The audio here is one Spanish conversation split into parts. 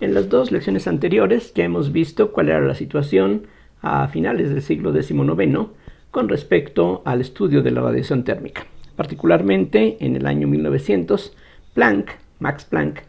En las dos lecciones anteriores ya hemos visto cuál era la situación a finales del siglo XIX con respecto al estudio de la radiación térmica. Particularmente en el año 1900, Max Planck,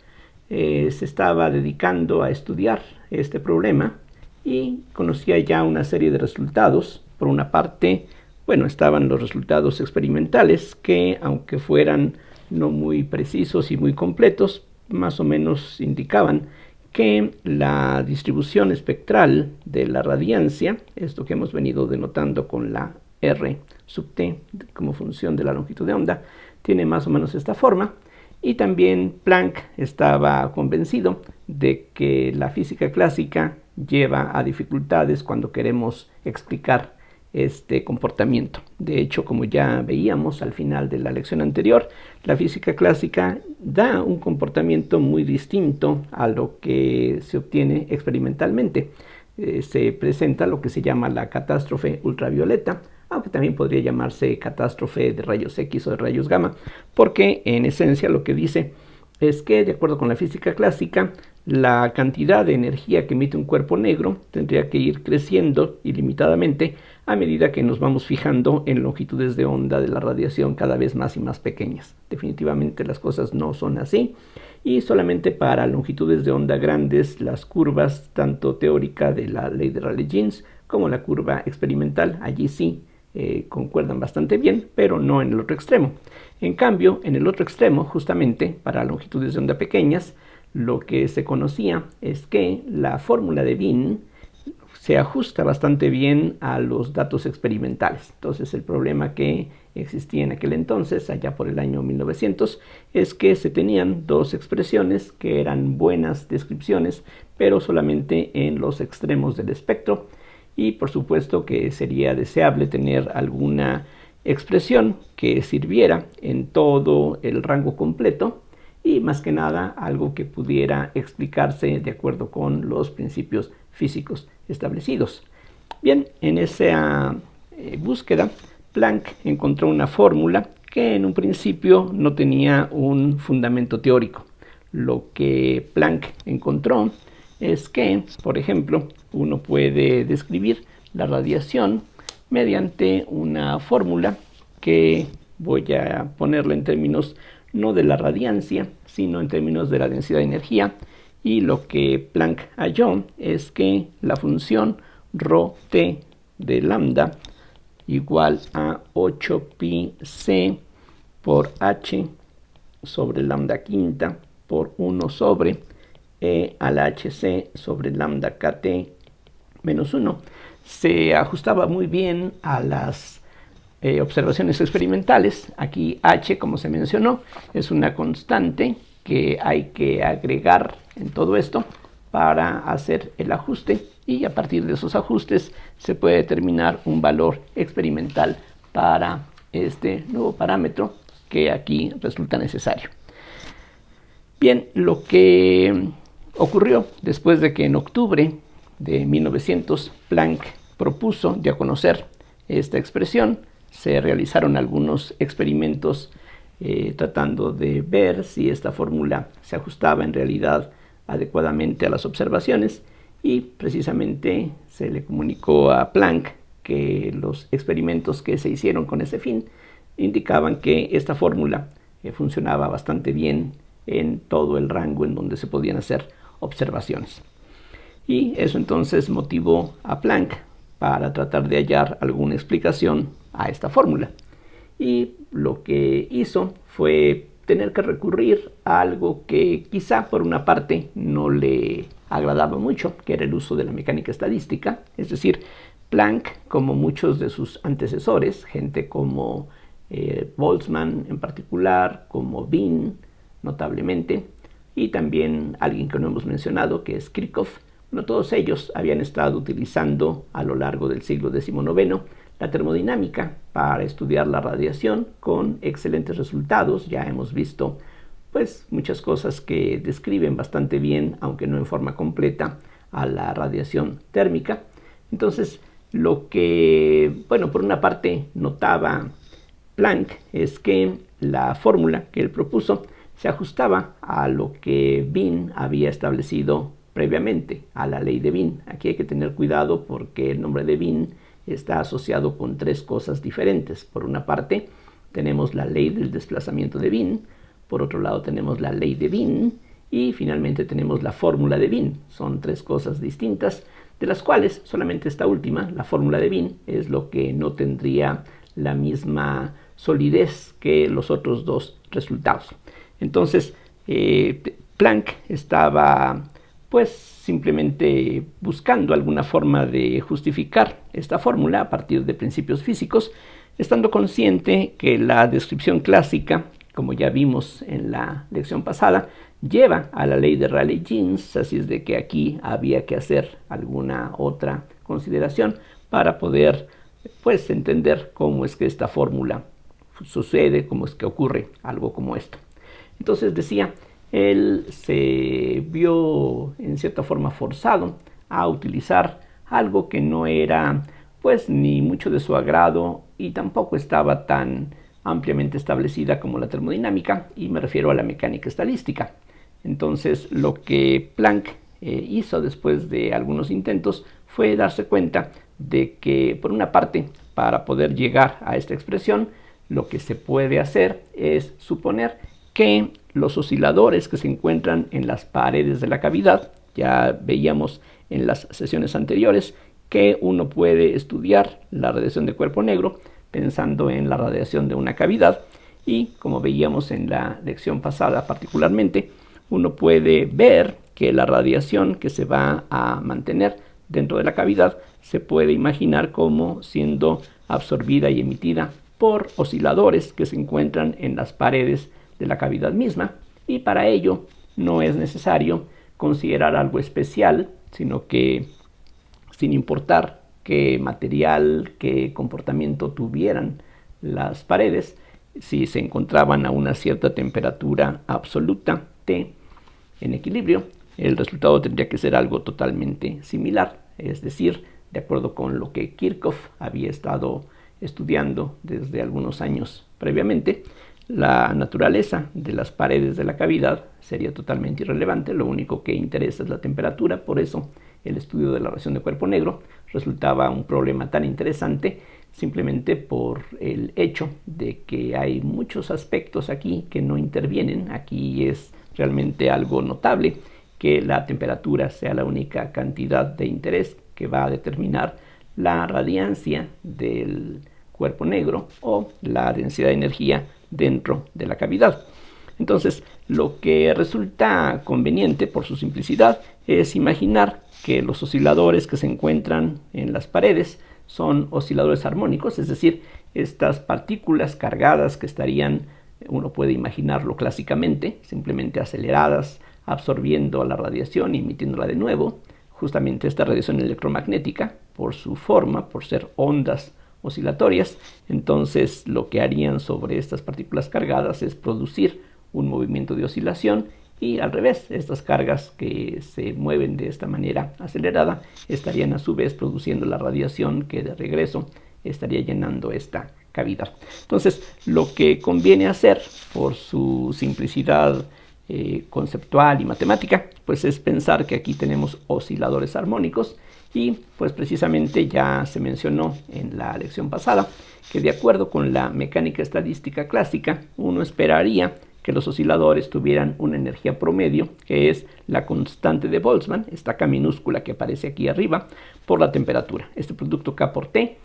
se estaba dedicando a estudiar este problema y conocía ya una serie de resultados. Por una parte, estaban los resultados experimentales que, aunque fueran no muy precisos y muy completos, más o menos indicaban que la distribución espectral de la radiancia, esto que hemos venido denotando con la R sub t como función de la longitud de onda, tiene más o menos esta forma. Y también Planck estaba convencido de que la física clásica lleva a dificultades cuando queremos explicar este comportamiento. De hecho, como ya veíamos al final de la lección anterior, la física clásica da un comportamiento muy distinto a lo que se obtiene experimentalmente. Se presenta lo que se llama la catástrofe ultravioleta, aunque también podría llamarse catástrofe de rayos X o de rayos gamma, porque en esencia lo que dice es que, de acuerdo con la física clásica, la cantidad de energía que emite un cuerpo negro tendría que ir creciendo ilimitadamente a medida que nos vamos fijando en longitudes de onda de la radiación cada vez más y más pequeñas. Definitivamente las cosas no son así, y solamente para longitudes de onda grandes las curvas tanto teórica de la ley de Rayleigh-Jeans como la curva experimental, allí sí concuerdan bastante bien, pero no en el otro extremo. En cambio, en el otro extremo, justamente para longitudes de onda pequeñas, lo que se conocía es que la fórmula de Wien se ajusta bastante bien a los datos experimentales. Entonces, el problema que existía en aquel entonces, allá por el año 1900, es que se tenían dos expresiones que eran buenas descripciones, pero solamente en los extremos del espectro. Y por supuesto que sería deseable tener alguna expresión que sirviera en todo el rango completo, y más que nada algo que pudiera explicarse de acuerdo con los principios físicos establecidos. Bien, en esa búsqueda, Planck encontró una fórmula que en un principio no tenía un fundamento teórico. Lo que Planck encontró es que, por ejemplo, uno puede describir la radiación mediante una fórmula que voy a ponerla en términos no de la radiancia, sino en términos de la densidad de energía. Y lo que Planck halló es que la función ρt de lambda igual a 8πc por h sobre lambda quinta por 1 sobre e a la hc sobre lambda kt menos 1 se ajustaba muy bien a las observaciones experimentales. Aquí h, como se mencionó, es una constante que hay que agregar en todo esto para hacer el ajuste, y a partir de esos ajustes se puede determinar un valor experimental para este nuevo parámetro que aquí resulta necesario. Bien, lo que ocurrió después de que en octubre de 1900 Planck propuso de conocer esta expresión, se realizaron algunos experimentos tratando de ver si esta fórmula se ajustaba en realidad adecuadamente a las observaciones, y precisamente se le comunicó a Planck que los experimentos que se hicieron con ese fin indicaban que esta fórmula funcionaba bastante bien en todo el rango en donde se podían hacer observaciones. Y eso entonces motivó a Planck para tratar de hallar alguna explicación a esta fórmula. Y lo que hizo fue tener que recurrir a algo que quizá por una parte no le agradaba mucho, que era el uso de la mecánica estadística. Es decir, Planck, como muchos de sus antecesores, gente como Boltzmann en particular, como Wien notablemente, y también alguien que no hemos mencionado, que es Kirchhoff, todos ellos habían estado utilizando a lo largo del siglo XIX la termodinámica para estudiar la radiación con excelentes resultados. Ya hemos visto muchas cosas que describen bastante bien, aunque no en forma completa, a la radiación térmica. Entonces, lo que, por una parte notaba Planck es que la fórmula que él propuso se ajustaba a lo que Wien había establecido previamente a la ley de Wien. Aquí hay que tener cuidado porque el nombre de Wien está asociado con tres cosas diferentes. Por una parte, tenemos la ley del desplazamiento de Wien, por otro lado tenemos la ley de Wien y finalmente tenemos la fórmula de Wien. Son tres cosas distintas, de las cuales solamente esta última, la fórmula de Wien, es lo que no tendría la misma solidez que los otros dos resultados. Entonces, Planck estaba pues simplemente buscando alguna forma de justificar esta fórmula a partir de principios físicos, estando consciente que la descripción clásica, como ya vimos en la lección pasada, lleva a la ley de Rayleigh-Jeans, así es de que aquí había que hacer alguna otra consideración para poder pues entender cómo es que esta fórmula sucede, cómo es que ocurre algo como esto. Entonces decía, él se vio en cierta forma forzado a utilizar algo que no era pues ni mucho de su agrado y tampoco estaba tan ampliamente establecida como la termodinámica, y me refiero a la mecánica estadística. Entonces lo que Planck hizo después de algunos intentos fue darse cuenta de que, por una parte, para poder llegar a esta expresión, lo que se puede hacer es suponer que los osciladores que se encuentran en las paredes de la cavidad, ya veíamos en las sesiones anteriores que uno puede estudiar la radiación de cuerpo negro pensando en la radiación de una cavidad, y como veíamos en la lección pasada particularmente, uno puede ver que la radiación que se va a mantener dentro de la cavidad se puede imaginar como siendo absorbida y emitida por osciladores que se encuentran en las paredes de la cavidad misma, y para ello no es necesario considerar algo especial, sino que sin importar qué material, qué comportamiento tuvieran las paredes, si se encontraban a una cierta temperatura absoluta T en equilibrio, el resultado tendría que ser algo totalmente similar, es decir, de acuerdo con lo que Kirchhoff había estado estudiando desde algunos años previamente, la naturaleza de las paredes de la cavidad sería totalmente irrelevante, lo único que interesa es la temperatura. Por eso el estudio de la radiación de cuerpo negro resultaba un problema tan interesante, simplemente por el hecho de que hay muchos aspectos aquí que no intervienen. Aquí es realmente algo notable que la temperatura sea la única cantidad de interés que va a determinar la radiancia del cuerpo negro o la densidad de energía dentro de la cavidad. Entonces, lo que resulta conveniente por su simplicidad es imaginar que los osciladores que se encuentran en las paredes son osciladores armónicos, es decir, estas partículas cargadas que estarían, uno puede imaginarlo clásicamente, simplemente aceleradas, absorbiendo la radiación y emitiéndola de nuevo. Justamente esta radiación electromagnética, por su forma, por ser ondas oscilatorias, entonces lo que harían sobre estas partículas cargadas es producir un movimiento de oscilación, y al revés, estas cargas que se mueven de esta manera acelerada estarían a su vez produciendo la radiación que de regreso estaría llenando esta cavidad. Entonces, lo que conviene hacer por su simplicidad conceptual y matemática, pues es pensar que aquí tenemos osciladores armónicos, y pues precisamente ya se mencionó en la lección pasada que de acuerdo con la mecánica estadística clásica, uno esperaría que los osciladores tuvieran una energía promedio, que es la constante de Boltzmann, esta K minúscula que aparece aquí arriba, por la temperatura. Este producto K por T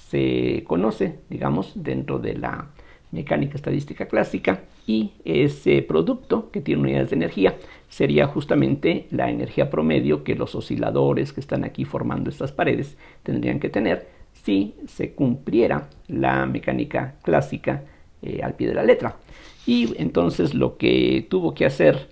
se conoce, digamos, dentro de la mecánica estadística clásica, y ese producto que tiene unidades de energía sería justamente la energía promedio que los osciladores que están aquí formando estas paredes tendrían que tener si se cumpliera la mecánica clásica al pie de la letra. Y entonces lo que tuvo que hacer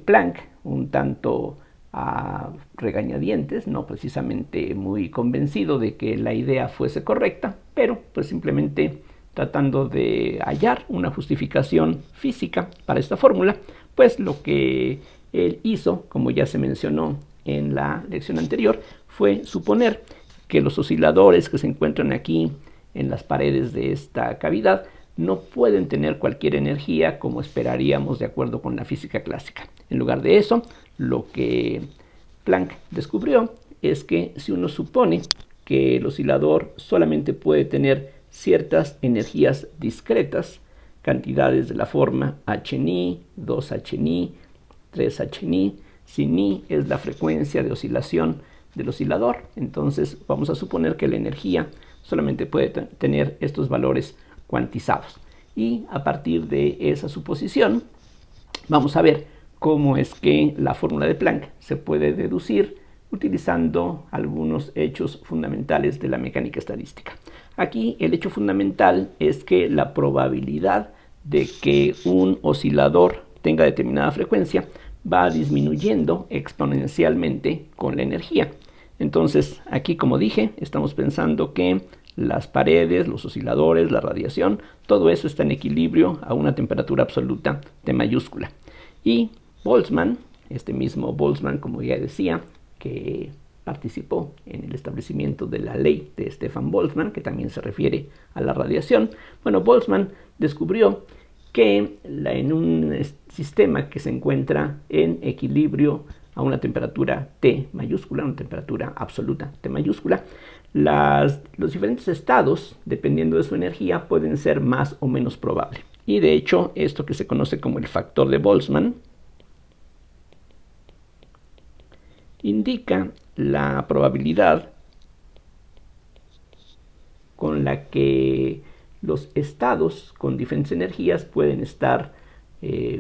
Planck, un tanto a regañadientes, no precisamente muy convencido de que la idea fuese correcta, pero pues simplemente tratando de hallar una justificación física para esta fórmula, pues lo que él hizo, como ya se mencionó en la lección anterior, fue suponer que los osciladores que se encuentran aquí en las paredes de esta cavidad no pueden tener cualquier energía como esperaríamos de acuerdo con la física clásica. En lugar de eso, lo que Planck descubrió es que si uno supone que el oscilador solamente puede tener ciertas energías discretas, cantidades de la forma hni, 2hni, 3hni, si ni es la frecuencia de oscilación del oscilador, entonces vamos a suponer que la energía solamente puede tener estos valores cuantizados. Y a partir de esa suposición, vamos a ver cómo es que la fórmula de Planck se puede deducir utilizando algunos hechos fundamentales de la mecánica estadística. Aquí el hecho fundamental es que la probabilidad de que un oscilador tenga determinada frecuencia va disminuyendo exponencialmente con la energía. Entonces, aquí, como dije, estamos pensando que las paredes, los osciladores, la radiación, todo eso está en equilibrio a una temperatura absoluta T mayúscula. Y Boltzmann, este mismo Boltzmann, como ya decía, que participó en el establecimiento de la ley de Stefan Boltzmann, que también se refiere a la radiación. Bueno, Boltzmann descubrió que en un sistema que se encuentra en equilibrio a una temperatura T mayúscula, una temperatura absoluta T mayúscula, los diferentes estados, dependiendo de su energía, pueden ser más o menos probables. Y de hecho, esto que se conoce como el factor de Boltzmann indica la probabilidad con la que los estados con diferentes energías pueden estar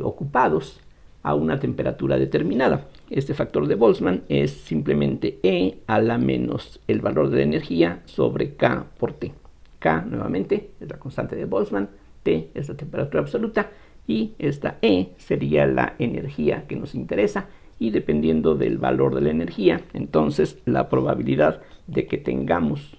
ocupados a una temperatura determinada. Este factor de Boltzmann es simplemente E a la menos el valor de la energía sobre K por T. K, nuevamente, es la constante de Boltzmann, T es la temperatura absoluta y esta E sería la energía que nos interesa, y dependiendo del valor de la energía, entonces la probabilidad de que tengamos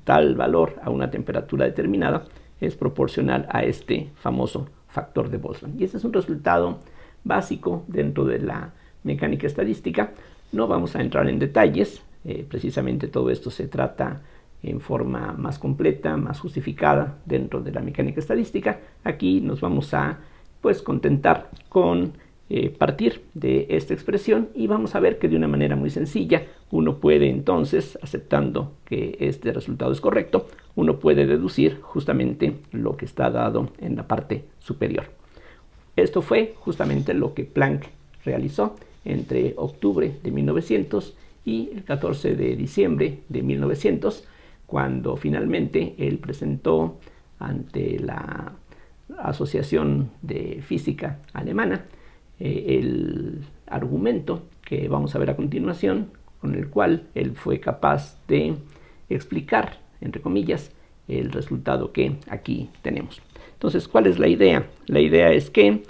tal valor a una temperatura determinada es proporcional a este famoso factor de Boltzmann. Y este es un resultado básico dentro de la mecánica estadística. No vamos a entrar en detalles, precisamente todo esto se trata en forma más completa, más justificada dentro de la mecánica estadística. Aquí nos vamos a contentar con partir de esta expresión y vamos a ver que de una manera muy sencilla uno puede entonces, aceptando que este resultado es correcto, uno puede deducir justamente lo que está dado en la parte superior. Esto fue justamente lo que Planck realizó entre octubre de 1900 y el 14 de diciembre de 1900, cuando finalmente él presentó ante la Asociación de Física Alemana el argumento que vamos a ver a continuación, con el cual él fue capaz de explicar, entre comillas, el resultado que aquí tenemos. Entonces, ¿cuál es la idea? La idea es que,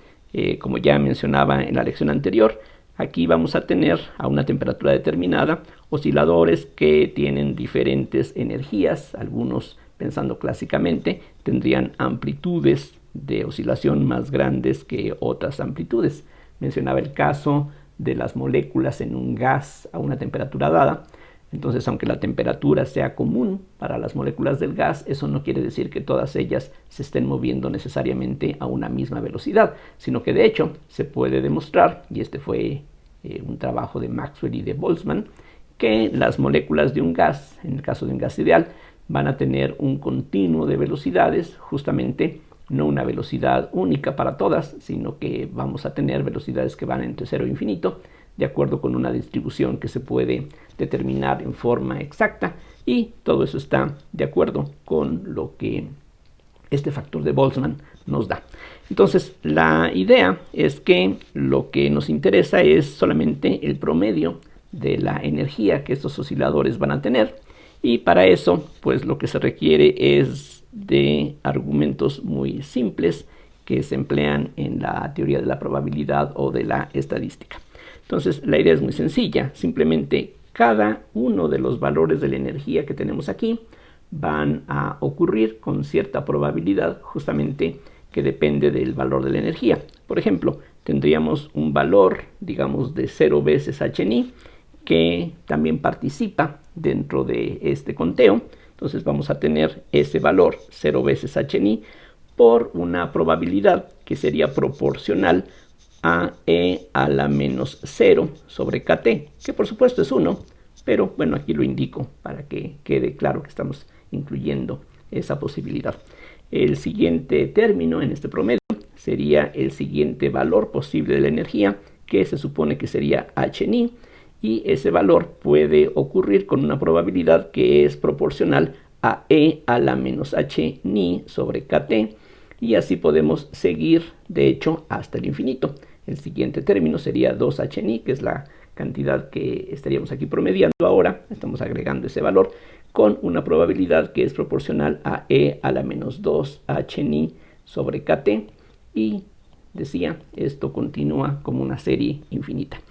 como ya mencionaba en la lección anterior, aquí vamos a tener a una temperatura determinada osciladores que tienen diferentes energías. Algunos, pensando clásicamente, tendrían amplitudes de oscilación más grandes que otras amplitudes. Mencionaba el caso de las moléculas en un gas a una temperatura dada. Entonces, aunque la temperatura sea común para las moléculas del gas, eso no quiere decir que todas ellas se estén moviendo necesariamente a una misma velocidad, sino que de hecho se puede demostrar, y este fue un trabajo de Maxwell y de Boltzmann, que las moléculas de un gas, en el caso de un gas ideal, van a tener un continuo de velocidades, justamente no una velocidad única para todas, sino que vamos a tener velocidades que van entre 0 e infinito, de acuerdo con una distribución que se puede determinar en forma exacta, y todo eso está de acuerdo con lo que este factor de Boltzmann nos da. Entonces, la idea es que lo que nos interesa es solamente el promedio de la energía que estos osciladores van a tener, y para eso, pues lo que se requiere es de argumentos muy simples que se emplean en la teoría de la probabilidad o de la estadística. Entonces, la idea es muy sencilla. Simplemente cada uno de los valores de la energía que tenemos aquí van a ocurrir con cierta probabilidad, justamente que depende del valor de la energía. Por ejemplo, tendríamos un valor, digamos, de 0 veces hni, que también participa dentro de este conteo. Entonces vamos a tener ese valor 0 veces hni por una probabilidad que sería proporcional a e a la menos 0 sobre kt, que por supuesto es 1, pero bueno, aquí lo indico para que quede claro que estamos incluyendo esa posibilidad. El siguiente término en este promedio sería el siguiente valor posible de la energía, que se supone que sería h-ni, y ese valor puede ocurrir con una probabilidad que es proporcional a e a la menos h-ni sobre kt, y así podemos seguir, de hecho, hasta el infinito. El siguiente término sería 2h-ni, que es la cantidad que estaríamos aquí promediando ahora. Estamos agregando ese valor con una probabilidad que es proporcional a e a la menos 2h-ni sobre kt, y decía, esto continúa como una serie infinita.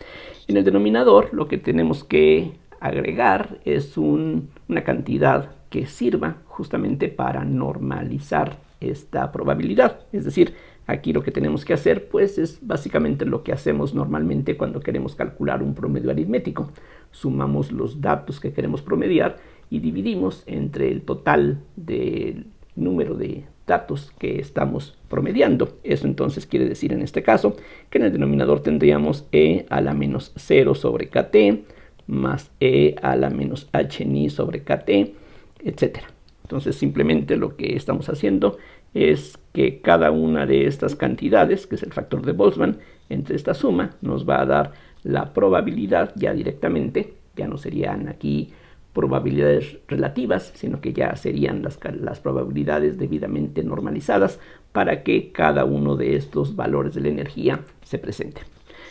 En el denominador lo que tenemos que agregar es una cantidad que sirva justamente para normalizar esta probabilidad. Es decir, aquí lo que tenemos que hacer pues es básicamente lo que hacemos normalmente cuando queremos calcular un promedio aritmético. Sumamos los datos que queremos promediar y dividimos entre el total del número de datos que estamos promediando. Eso entonces quiere decir en este caso que en el denominador tendríamos e a la menos 0 sobre kt más e a la menos h-ni sobre kt, etc. Entonces simplemente lo que estamos haciendo es que cada una de estas cantidades, que es el factor de Boltzmann, entre esta suma nos va a dar la probabilidad ya directamente. Ya no serían aquí probabilidades relativas, sino que ya serían las probabilidades debidamente normalizadas para que cada uno de estos valores de la energía se presente.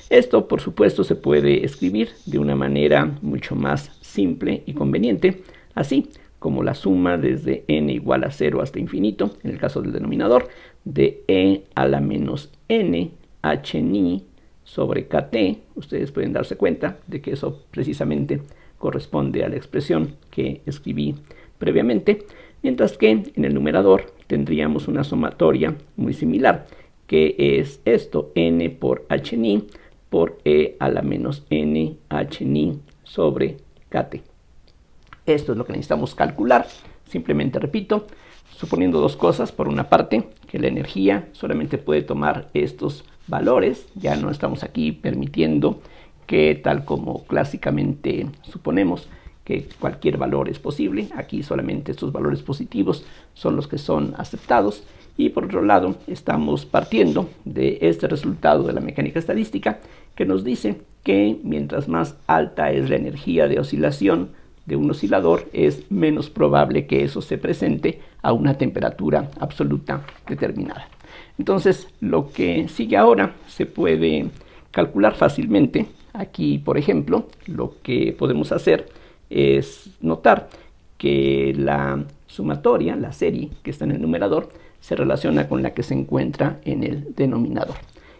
Esto, por supuesto, se puede escribir de una manera mucho más simple y conveniente, así como la suma desde n igual a 0 hasta infinito, en el caso del denominador, de e a la menos n h-ni sobre kt. Ustedes pueden darse cuenta de que eso precisamente corresponde a la expresión que escribí previamente, mientras que en el numerador tendríamos una sumatoria muy similar, que es esto, n por h-ni por e a la menos n h-ni sobre kt. Esto es lo que necesitamos calcular. Simplemente repito, suponiendo dos cosas. Por una parte, que la energía solamente puede tomar estos valores. Ya no estamos aquí permitiendo que, tal como clásicamente suponemos, que cualquier valor es posible. Aquí solamente estos valores positivos son los que son aceptados. Y por otro lado, estamos partiendo de este resultado de la mecánica estadística, que nos dice que mientras más alta es la energía de oscilación de un oscilador, es menos probable que eso se presente a una temperatura absoluta determinada. Entonces, lo que sigue ahora se puede calcular fácilmente. Aquí, por ejemplo, lo que podemos hacer es notar que la sumatoria, la serie que está en el numerador, se relaciona con la que se encuentra en el denominador.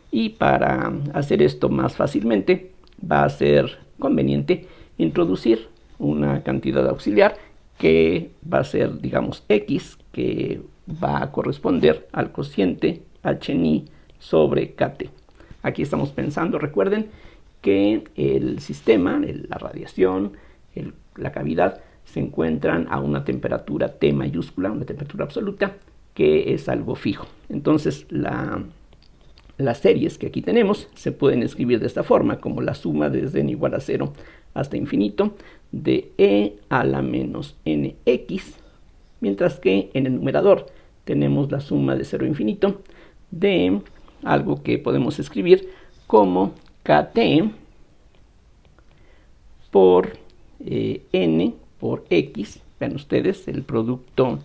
Y para hacer esto más fácilmente, va a ser conveniente introducir una cantidad auxiliar que va a ser, digamos, x, que va a corresponder al cociente h-ni sobre kt. Aquí estamos pensando, recuerden, que el sistema, la radiación, la cavidad, se encuentran a una temperatura T mayúscula, una temperatura absoluta, que es algo fijo. Entonces, las series que aquí tenemos se pueden escribir de esta forma, como la suma desde n igual a 0 hasta infinito de e a la menos nx, mientras que en el numerador tenemos la suma de 0 a infinito de algo que podemos escribir como kt por n por x. Vean ustedes, el producto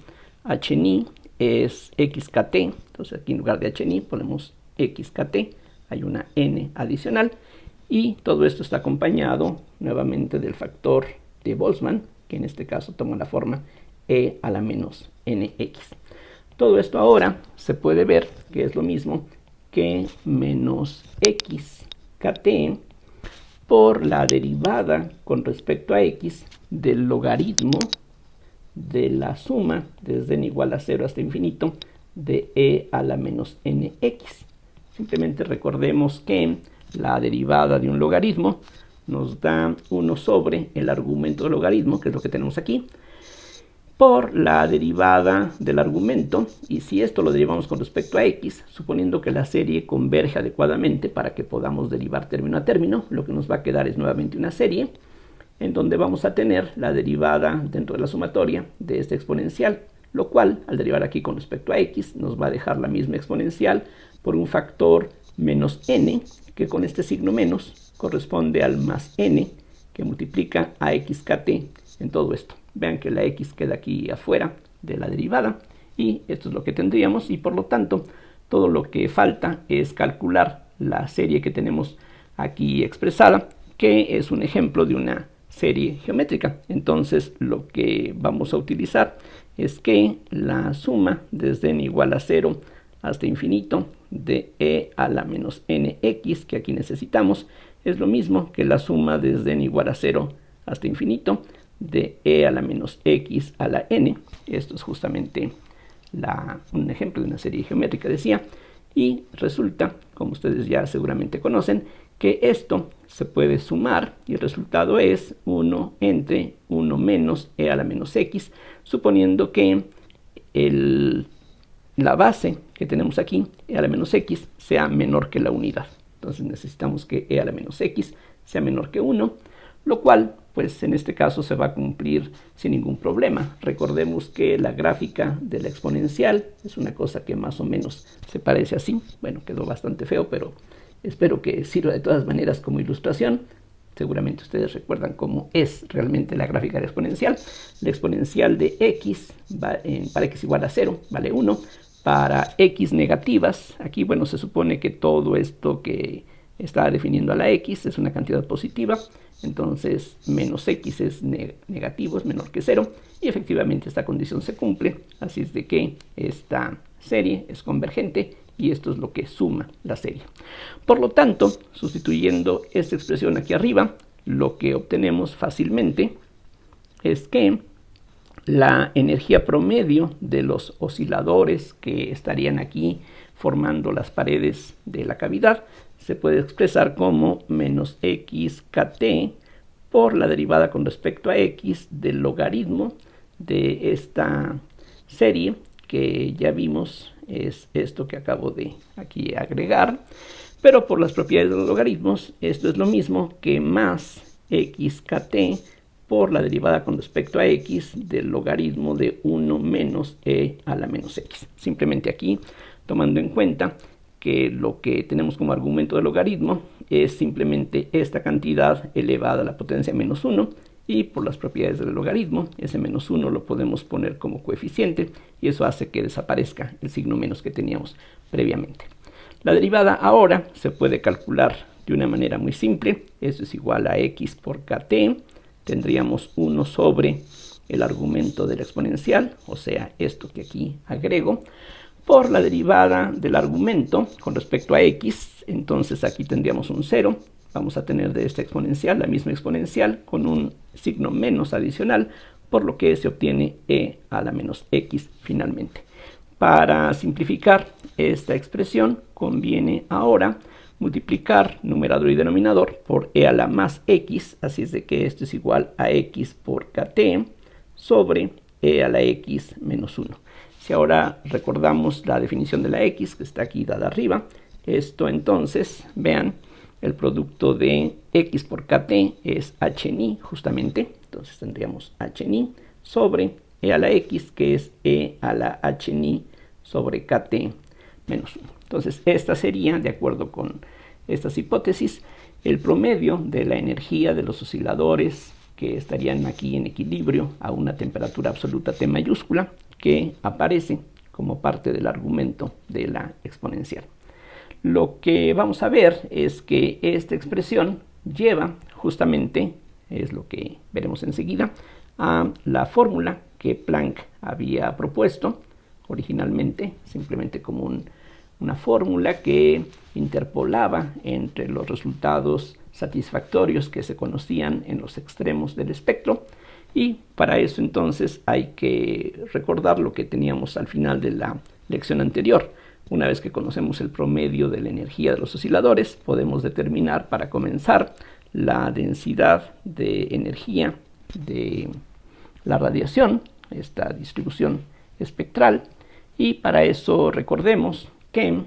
h-ni es xkt, entonces aquí en lugar de h-ni ponemos xkt, hay una n adicional, y todo esto está acompañado nuevamente del factor de Boltzmann, que en este caso toma la forma e a la menos nx. Todo esto ahora se puede ver que es lo mismo que menos xkt por la derivada con respecto a x del logaritmo de la suma desde n igual a 0 hasta infinito de e a la menos nx. Simplemente recordemos que la derivada de un logaritmo nos da 1 sobre el argumento del logaritmo, que es lo que tenemos aquí, por la derivada del argumento, y si esto lo derivamos con respecto a x, suponiendo que la serie converge adecuadamente para que podamos derivar término a término, lo que nos va a quedar es nuevamente una serie, en donde vamos a tener la derivada dentro de la sumatoria de esta exponencial, lo cual, al derivar aquí con respecto a x, nos va a dejar la misma exponencial por un factor menos n, que con este signo menos corresponde al más n, que multiplica a xkt en todo esto. Vean que la x queda aquí afuera de la derivada y esto es lo que tendríamos, y por lo tanto todo lo que falta es calcular la serie que tenemos aquí expresada, que es un ejemplo de una serie geométrica. Entonces lo que vamos a utilizar es que la suma desde n igual a 0 hasta infinito de e a la menos nx, que aquí necesitamos, es lo mismo que la suma desde n igual a 0 hasta infinito de e a la menos x a la n. Esto es justamente un ejemplo de una serie geométrica, decía, y resulta, como ustedes ya seguramente conocen, que esto se puede sumar y el resultado es 1 entre 1 menos e a la menos x, suponiendo que la base que tenemos aquí, e a la menos x, sea menor que la unidad. Entonces necesitamos que e a la menos x sea menor que 1, lo cual, pues en este caso se va a cumplir sin ningún problema. Recordemos que la gráfica de la exponencial es una cosa que más o menos se parece así. Bueno, quedó bastante feo, pero espero que sirva de todas maneras como ilustración. Seguramente ustedes recuerdan cómo es realmente la gráfica de la exponencial. La exponencial de x para x igual a 0 vale 1. Para x negativas, aquí bueno, se supone que todo esto que está definiendo a la x es una cantidad positiva, entonces menos x es negativo, es menor que 0, y efectivamente esta condición se cumple, así es de que esta serie es convergente y esto es lo que suma la serie. Por lo tanto, sustituyendo esta expresión aquí arriba, lo que obtenemos fácilmente es que la energía promedio de los osciladores que estarían aquí formando las paredes de la cavidad se puede expresar como menos xkt por la derivada con respecto a x del logaritmo de esta serie, que ya vimos es esto que acabo de aquí agregar, pero por las propiedades de los logaritmos esto es lo mismo que más xkt por la derivada con respecto a x del logaritmo de 1 menos e a la menos x. Simplemente aquí, tomando en cuenta que lo que tenemos como argumento del logaritmo es simplemente esta cantidad elevada a la potencia menos 1, y por las propiedades del logaritmo, ese menos 1 lo podemos poner como coeficiente, y eso hace que desaparezca el signo menos que teníamos previamente. La derivada ahora se puede calcular de una manera muy simple. Eso es igual a x por kt. Tendríamos 1 sobre el argumento de la exponencial, o sea, esto que aquí agrego, por la derivada del argumento con respecto a x. Entonces aquí tendríamos un 0. Vamos a tener de esta exponencial la misma exponencial con un signo menos adicional, por lo que se obtiene e a la menos x finalmente. Para simplificar esta expresión, conviene ahora multiplicar numerador y denominador por e a la más x, así es de que esto es igual a x por kt sobre e a la x menos 1. Si ahora recordamos la definición de la x, que está aquí dada arriba, esto entonces, vean, el producto de x por kt es hni justamente, entonces tendríamos hni sobre e a la x, que es e a la hni sobre kt menos 1. Entonces esta sería, de acuerdo con estas hipótesis, el promedio de la energía de los osciladores que estarían aquí en equilibrio a una temperatura absoluta T mayúscula, que aparece como parte del argumento de la exponencial. Lo que vamos a ver es que esta expresión lleva justamente, es lo que veremos enseguida, a la fórmula que Planck había propuesto originalmente, simplemente como una fórmula que interpolaba entre los resultados satisfactorios que se conocían en los extremos del espectro, y para eso entonces hay que recordar lo que teníamos al final de la lección anterior. Una vez que conocemos el promedio de la energía de los osciladores, podemos determinar para comenzar la densidad de energía de la radiación, esta distribución espectral, y para eso recordemos que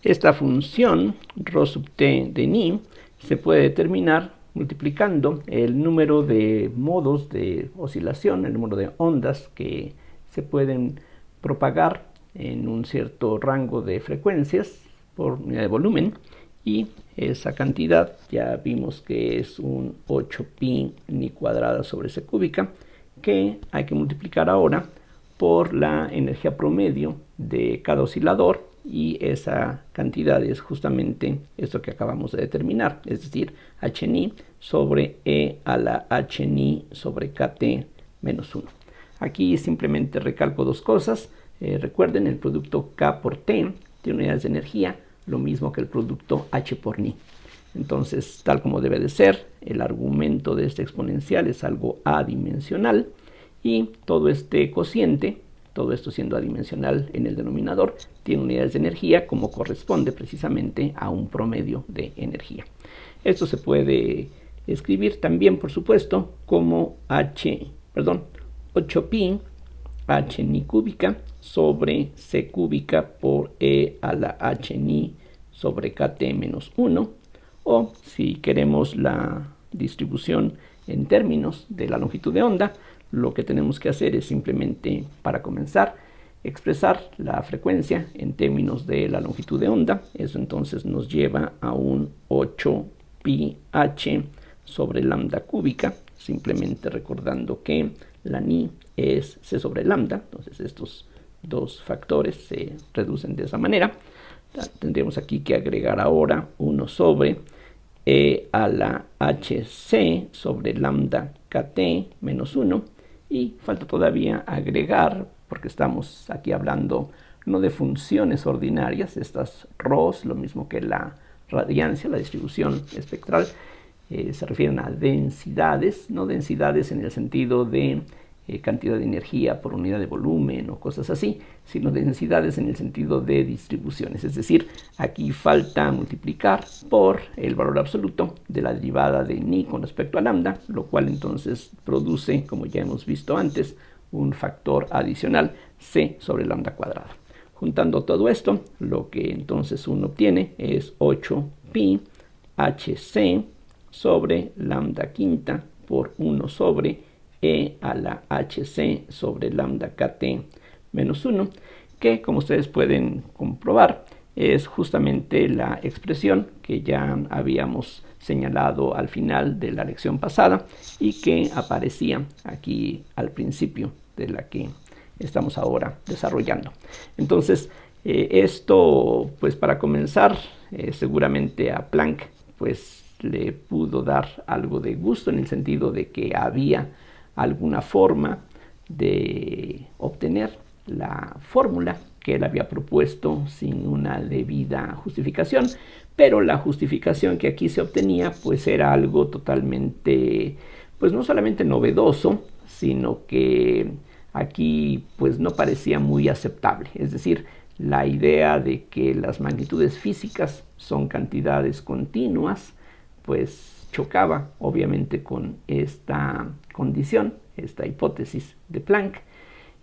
esta función ρ sub t de ni se puede determinar multiplicando el número de modos de oscilación, el número de ondas que se pueden propagar en un cierto rango de frecuencias por unidad de volumen, y esa cantidad ya vimos que es un 8pi ni cuadrada sobre c cúbica, que hay que multiplicar ahora por la energía promedio de cada oscilador, y esa cantidad es justamente esto que acabamos de determinar, es decir, h ni sobre e a la h ni sobre kt menos 1. Aquí simplemente recalco dos cosas. Recuerden, el producto K por T tiene unidades de energía, lo mismo que el producto H por ni. Entonces, tal como debe de ser, el argumento de este exponencial es algo adimensional, y todo este cociente, todo esto siendo adimensional en el denominador, tiene unidades de energía como corresponde precisamente a un promedio de energía. Esto se puede escribir también, por supuesto, como 8pi h ni cúbica sobre c cúbica por e a la h ni sobre kt menos 1, o si queremos la distribución en términos de la longitud de onda, lo que tenemos que hacer es simplemente, para comenzar, expresar la frecuencia en términos de la longitud de onda. Eso entonces nos lleva a un 8pi h sobre lambda cúbica, simplemente recordando que la ni es c sobre lambda, entonces estos dos factores se reducen de esa manera. Tendríamos aquí que agregar ahora 1 sobre e a la hc sobre lambda kt menos 1, y falta todavía agregar, porque estamos aquí hablando no de funciones ordinarias, estas ρs, lo mismo que la radiancia, la distribución espectral, se refieren a densidades, no densidades en el sentido de cantidad de energía por unidad de volumen o cosas así, sino densidades en el sentido de distribuciones. Es decir, aquí falta multiplicar por el valor absoluto de la derivada de ni con respecto a lambda, lo cual entonces produce, como ya hemos visto antes, un factor adicional c sobre lambda cuadrada. Juntando todo esto, lo que entonces uno obtiene es 8pi hc sobre lambda quinta por 1 sobre e a la hc sobre lambda kt menos 1, que, como ustedes pueden comprobar, es justamente la expresión que ya habíamos señalado al final de la lección pasada y que aparecía aquí al principio de la que estamos ahora desarrollando. Entonces, esto, pues para comenzar, seguramente a Planck pues le pudo dar algo de gusto, en el sentido de que había alguna forma de obtener la fórmula que él había propuesto sin una debida justificación, pero la justificación que aquí se obtenía pues era algo totalmente, pues no solamente novedoso, sino que aquí pues no parecía muy aceptable. Es decir, la idea de que las magnitudes físicas son cantidades continuas pues chocaba obviamente con esta condición, esta hipótesis de Planck,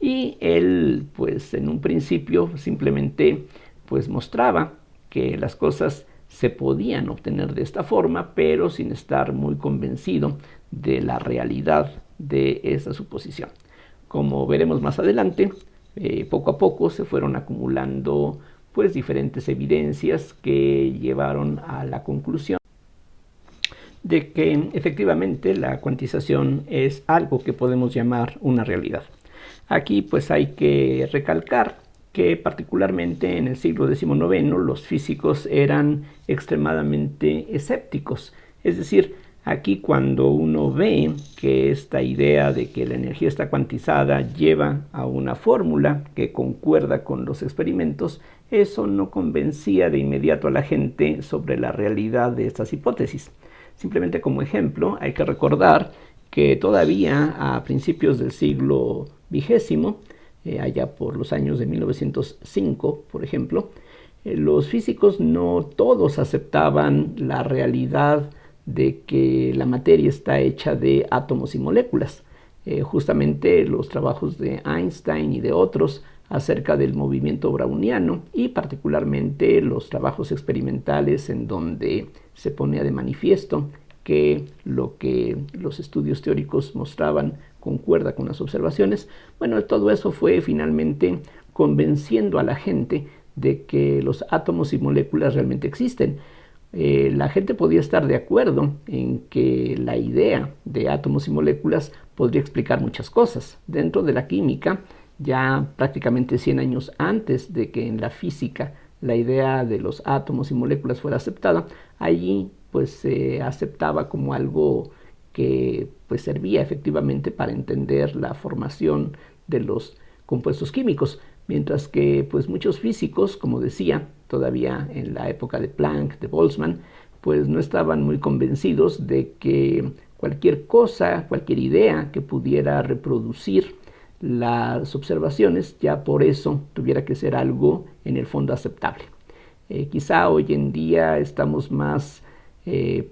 y él pues en un principio simplemente pues mostraba que las cosas se podían obtener de esta forma, pero sin estar muy convencido de la realidad de esa suposición. Como veremos más adelante, poco a poco se fueron acumulando pues diferentes evidencias que llevaron a la conclusión de que efectivamente la cuantización es algo que podemos llamar una realidad. Aquí pues hay que recalcar que particularmente en el siglo XIX los físicos eran extremadamente escépticos. Es decir, aquí cuando uno ve que esta idea de que la energía está cuantizada lleva a una fórmula que concuerda con los experimentos, eso no convencía de inmediato a la gente sobre la realidad de estas hipótesis. Simplemente como ejemplo, hay que recordar que todavía a principios del siglo XX, allá por los años de 1905, por ejemplo, los físicos no todos aceptaban la realidad de que la materia está hecha de átomos y moléculas. justamente los trabajos de Einstein y de otros acerca del movimiento browniano y particularmente los trabajos experimentales en donde se ponía de manifiesto que lo que los estudios teóricos mostraban concuerda con las observaciones. Bueno, todo eso fue finalmente convenciendo a la gente de que los átomos y moléculas realmente existen. La gente podía estar de acuerdo en que la idea de átomos y moléculas podría explicar muchas cosas. Dentro de la química, ya prácticamente 100 años antes de que en la física la idea de los átomos y moléculas fuera aceptada, allí pues se aceptaba como algo que pues servía efectivamente para entender la formación de los compuestos químicos, mientras que pues muchos físicos, como decía, todavía en la época de Planck, de Boltzmann, pues no estaban muy convencidos de que cualquier cosa, cualquier idea que pudiera reproducir las observaciones, ya por eso tuviera que ser algo en el fondo aceptable. Quizá hoy en día estamos más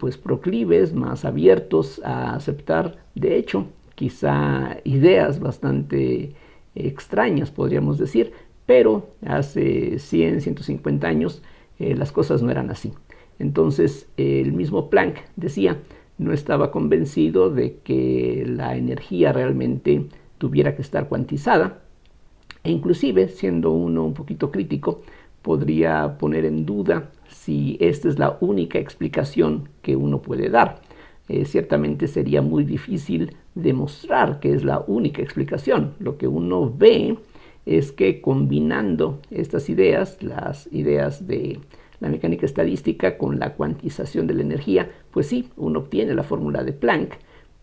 pues proclives, más abiertos a aceptar, de hecho, quizá ideas bastante extrañas, podríamos decir, pero hace 100, 150 años las cosas no eran así. Entonces, el mismo Planck decía, no estaba convencido de que la energía realmente tuviera que estar cuantizada, e inclusive, siendo uno un poquito crítico, podría poner en duda si esta es la única explicación que uno puede dar. Ciertamente sería muy difícil demostrar que es la única explicación. Lo que uno ve es que combinando estas ideas, las ideas de la mecánica estadística con la cuantización de la energía, pues sí, uno obtiene la fórmula de Planck,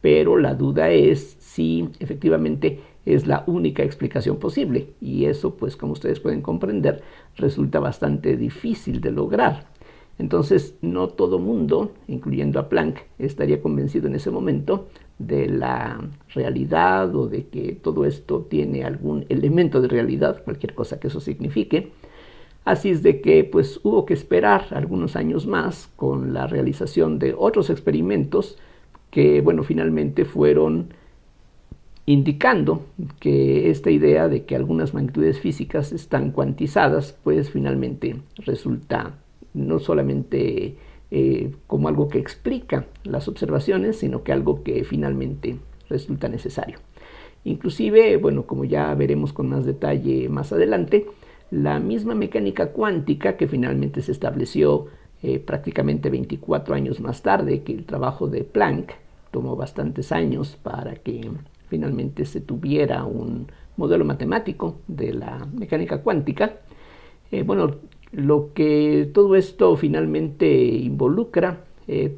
pero la duda es si efectivamente es la única explicación posible, y eso, pues como ustedes pueden comprender, resulta bastante difícil de lograr. Entonces, no todo mundo, incluyendo a Planck, estaría convencido en ese momento de la realidad o de que todo esto tiene algún elemento de realidad, cualquier cosa que eso signifique. Así es de que pues hubo que esperar algunos años más con la realización de otros experimentos que, bueno, finalmente fueron indicando que esta idea de que algunas magnitudes físicas están cuantizadas, pues finalmente resulta no solamente como algo que explica las observaciones, sino que algo que finalmente resulta necesario. Inclusive, bueno, como ya veremos con más detalle más adelante, la misma mecánica cuántica que finalmente se estableció prácticamente 24 años más tarde que el trabajo de Planck, tomó bastantes años para que finalmente se tuviera un modelo matemático de la mecánica cuántica. Bueno, lo que todo esto finalmente involucra,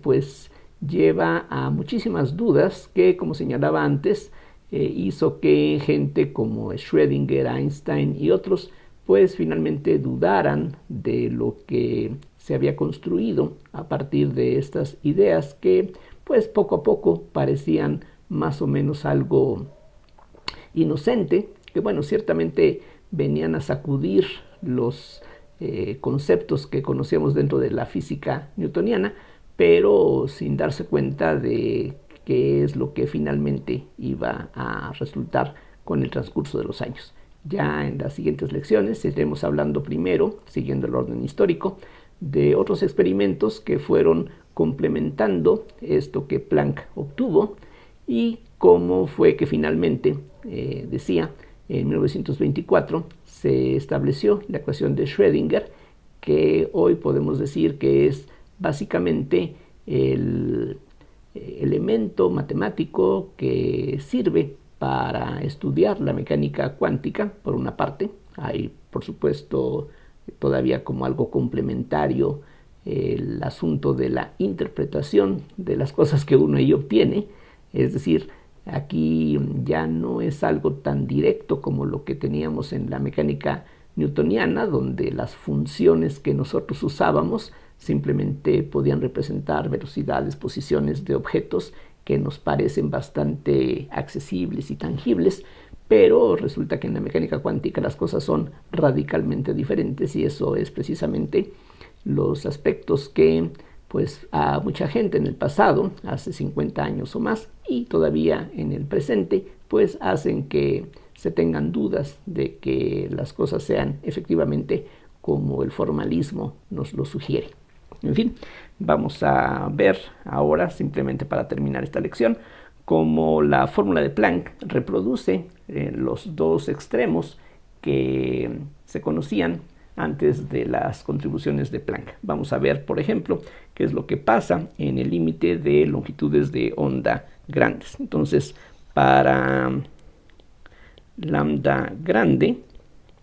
pues lleva a muchísimas dudas que, como señalaba antes, hizo que gente como Schrödinger, Einstein y otros, pues finalmente dudaran de lo que se había construido a partir de estas ideas que, pues poco a poco parecían más o menos algo inocente, que bueno, ciertamente venían a sacudir los conceptos que conocíamos dentro de la física newtoniana, pero sin darse cuenta de qué es lo que finalmente iba a resultar con el transcurso de los años. Ya en las siguientes lecciones estaremos hablando primero, siguiendo el orden histórico, de otros experimentos que fueron complementando esto que Planck obtuvo y cómo fue que finalmente, decía, en 1924 se estableció la ecuación de Schrödinger, que hoy podemos decir que es básicamente el elemento matemático que sirve para estudiar la mecánica cuántica. Por una parte, hay por supuesto todavía como algo complementario el asunto de la interpretación de las cosas que uno ahí obtiene, es decir, aquí ya no es algo tan directo como lo que teníamos en la mecánica newtoniana, donde las funciones que nosotros usábamos simplemente podían representar velocidades, posiciones de objetos que nos parecen bastante accesibles y tangibles, pero resulta que en la mecánica cuántica las cosas son radicalmente diferentes, y eso es precisamente los aspectos que pues a mucha gente en el pasado, hace 50 años o más, y todavía en el presente, pues hacen que se tengan dudas de que las cosas sean efectivamente como el formalismo nos lo sugiere. En fin, vamos a ver ahora, simplemente para terminar esta lección, cómo la fórmula de Planck reproduce los dos extremos que se conocían antes de las contribuciones de Planck. Vamos a ver, por ejemplo, qué es lo que pasa en el límite de longitudes de onda grandes. Entonces, para lambda grande,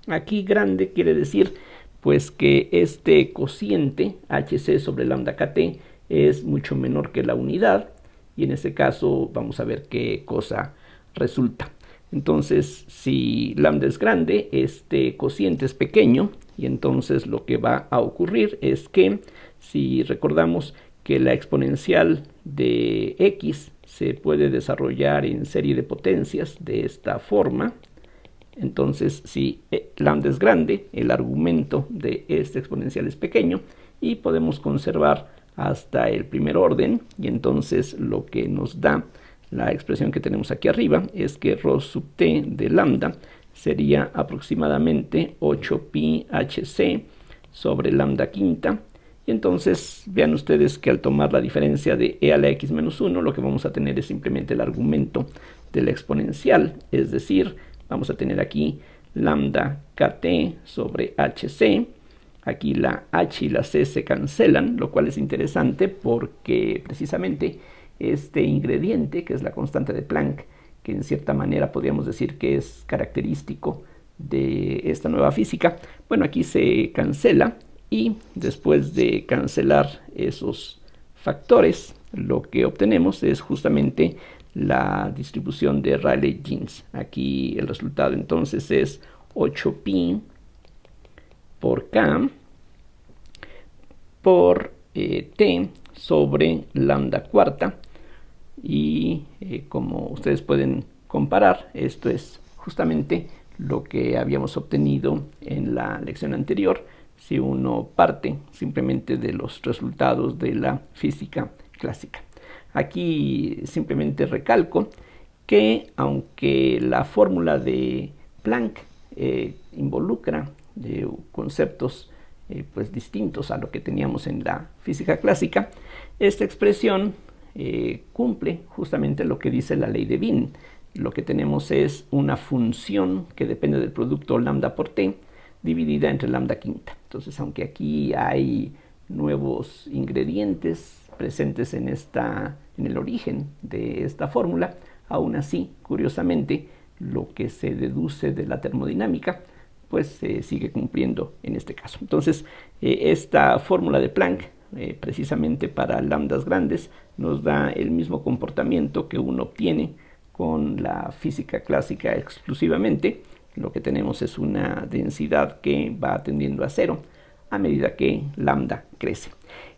aquí grande quiere decir pues que este cociente hc sobre lambda kt es mucho menor que la unidad, y en ese caso vamos a ver qué cosa resulta. Entonces, si lambda es grande, este cociente es pequeño, y entonces lo que va a ocurrir es que, si recordamos que la exponencial de x se puede desarrollar en serie de potencias de esta forma, entonces si lambda es grande, el argumento de esta exponencial es pequeño, y podemos conservar hasta el primer orden, y entonces lo que nos da la expresión que tenemos aquí arriba es que rho sub t de lambda sería aproximadamente 8pi hc sobre lambda quinta. Y entonces vean ustedes que al tomar la diferencia de e a la x menos 1, lo que vamos a tener es simplemente el argumento de la exponencial, es decir, vamos a tener aquí lambda kt sobre hc. Aquí la h y la c se cancelan, lo cual es interesante porque precisamente este ingrediente, que es la constante de Planck, que en cierta manera podríamos decir que es característico de esta nueva física, bueno, aquí se cancela, y después de cancelar esos factores, lo que obtenemos es justamente la distribución de Rayleigh-Jeans. Aquí el resultado entonces es 8pi por k por t sobre lambda cuarta, y como ustedes pueden comparar, esto es justamente lo que habíamos obtenido en la lección anterior si uno parte simplemente de los resultados de la física clásica. Aquí simplemente recalco que aunque la fórmula de Planck involucra conceptos pues distintos a lo que teníamos en la física clásica, esta expresión cumple justamente lo que dice la ley de Wien. Lo que tenemos es una función que depende del producto lambda por t dividida entre lambda quinta. Entonces, aunque aquí hay nuevos ingredientes presentes en el origen de esta fórmula, aún así, curiosamente, lo que se deduce de la termodinámica pues se sigue cumpliendo en este caso. Entonces, esta fórmula de Planck, precisamente para lambdas grandes, nos da el mismo comportamiento que uno obtiene con la física clásica exclusivamente. Lo que tenemos es una densidad que va tendiendo a cero a medida que lambda crece.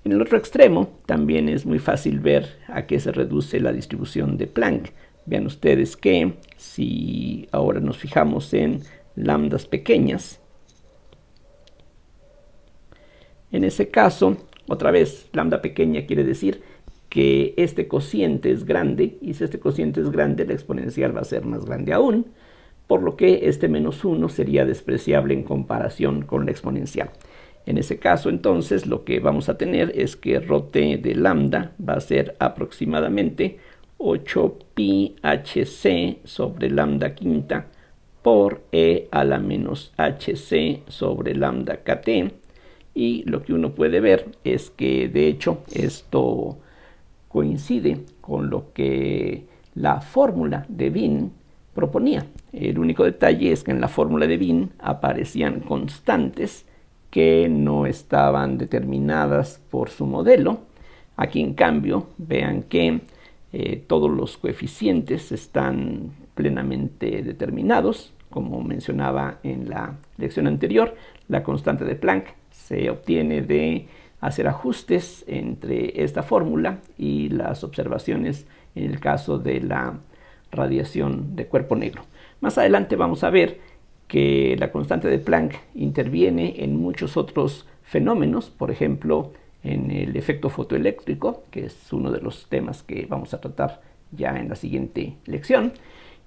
En el otro extremo también es muy fácil ver a qué se reduce la distribución de Planck. Vean ustedes que si ahora nos fijamos en lambdas pequeñas, en ese caso, otra vez, lambda pequeña quiere decir que este cociente es grande, y si este cociente es grande, la exponencial va a ser más grande aún, por lo que este menos 1 sería despreciable en comparación con la exponencial. En ese caso, entonces, lo que vamos a tener es que rho t de lambda va a ser aproximadamente 8pi hc sobre lambda quinta por e a la menos hc sobre lambda kt. Y lo que uno puede ver es que, de hecho, esto coincide con lo que la fórmula de Wien proponía. El único detalle es que en la fórmula de Wien aparecían constantes que no estaban determinadas por su modelo. Aquí, en cambio, vean que todos los coeficientes están plenamente determinados. Como mencionaba en la lección anterior, la constante de Planck se obtiene de hacer ajustes entre esta fórmula y las observaciones en el caso de la radiación de cuerpo negro. Más adelante vamos a ver que la constante de Planck interviene en muchos otros fenómenos, por ejemplo, en el efecto fotoeléctrico, que es uno de los temas que vamos a tratar ya en la siguiente lección.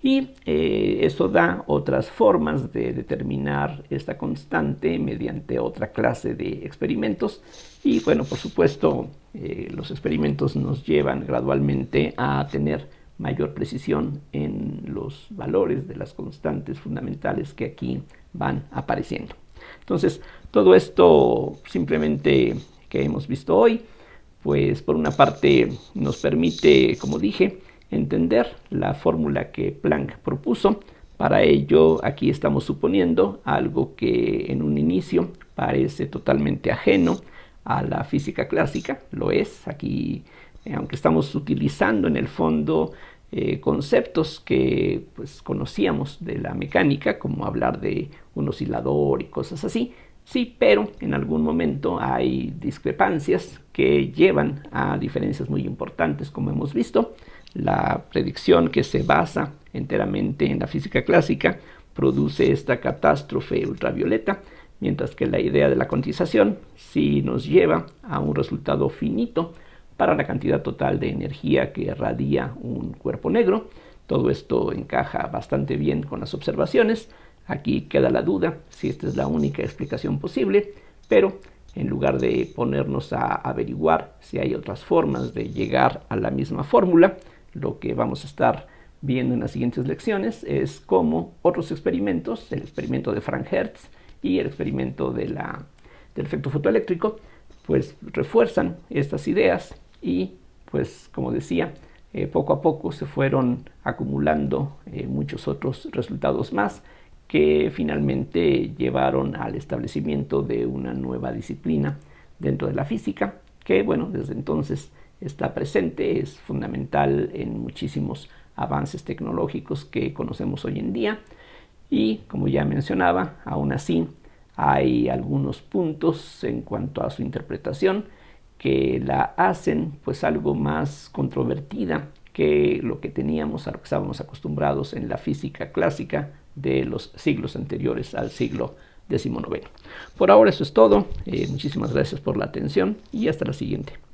y eso da otras formas de determinar esta constante mediante otra clase de experimentos. Y bueno, por supuesto, los experimentos nos llevan gradualmente a tener mayor precisión en los valores de las constantes fundamentales que aquí van apareciendo. Entonces, todo esto simplemente que hemos visto hoy, pues por una parte nos permite, como dije, entender la fórmula que Planck propuso. Para ello, aquí estamos suponiendo algo que en un inicio parece totalmente ajeno a la física clásica, lo es. Aquí, aunque estamos utilizando en el fondo conceptos que pues conocíamos de la mecánica, como hablar de un oscilador y cosas así, sí, pero en algún momento hay discrepancias que llevan a diferencias muy importantes, como hemos visto. La predicción, que se basa enteramente en la física clásica, produce esta catástrofe ultravioleta, mientras que la idea de la cuantización sí nos lleva a un resultado finito para la cantidad total de energía que irradia un cuerpo negro. Todo esto encaja bastante bien con las observaciones. Aquí queda la duda si esta es la única explicación posible, pero en lugar de ponernos a averiguar si hay otras formas de llegar a la misma fórmula, lo que vamos a estar viendo en las siguientes lecciones es cómo otros experimentos, el experimento de Frank Hertz y el experimento del efecto fotoeléctrico, pues refuerzan estas ideas y, pues como decía, poco a poco se fueron acumulando muchos otros resultados más que finalmente llevaron al establecimiento de una nueva disciplina dentro de la física, que bueno, desde entonces está presente, es fundamental en muchísimos avances tecnológicos que conocemos hoy en día. Y como ya mencionaba, aún así hay algunos puntos en cuanto a su interpretación que la hacen pues algo más controvertida que lo que teníamos, a lo que estábamos acostumbrados en la física clásica de los siglos anteriores al siglo XIX. Por ahora eso es todo. Muchísimas gracias por la atención y hasta la siguiente.